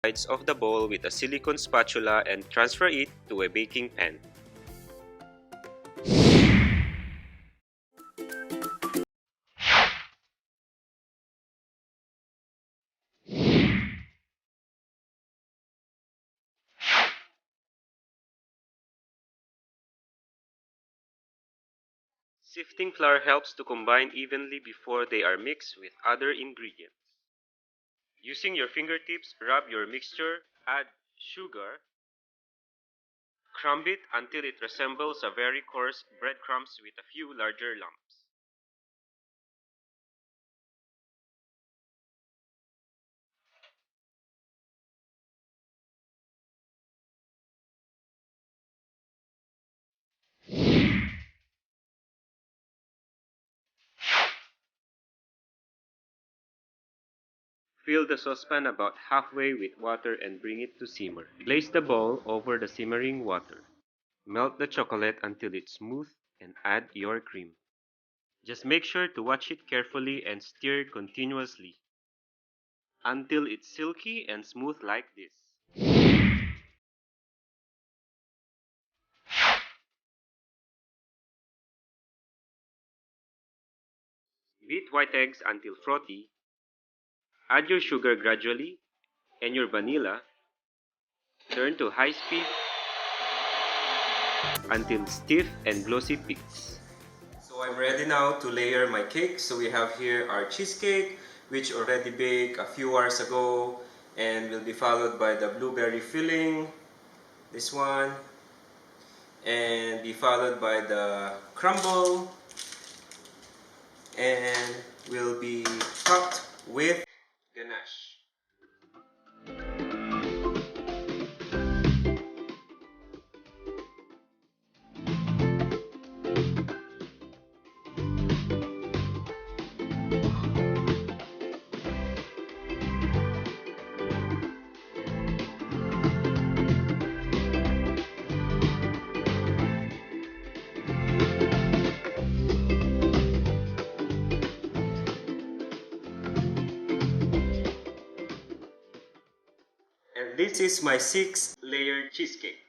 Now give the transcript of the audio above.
sides of the bowl with a silicone spatula and transfer it to a baking pan. Sifting flour helps to combine evenly before they are mixed with other ingredients. Using your fingertips, rub your mixture, add sugar, crumb it until it resembles a very coarse breadcrumbs with a few larger lumps. Fill the saucepan about halfway with water and bring it to simmer. Place the bowl over the simmering water. Melt the chocolate until it's smooth and add your cream. Just make sure to watch it carefully and stir continuously until it's silky and smooth like this. Beat white eggs until frothy. Add your sugar gradually and your vanilla. Turn to high speed until stiff and glossy peaks. So I'm ready now to layer my cake. So we have here our cheesecake, which already baked a few hours ago, and will be followed by the blueberry filling, this one, and be followed by the crumble, and will be topped with ganache. And this is my 6-layer cheesecake.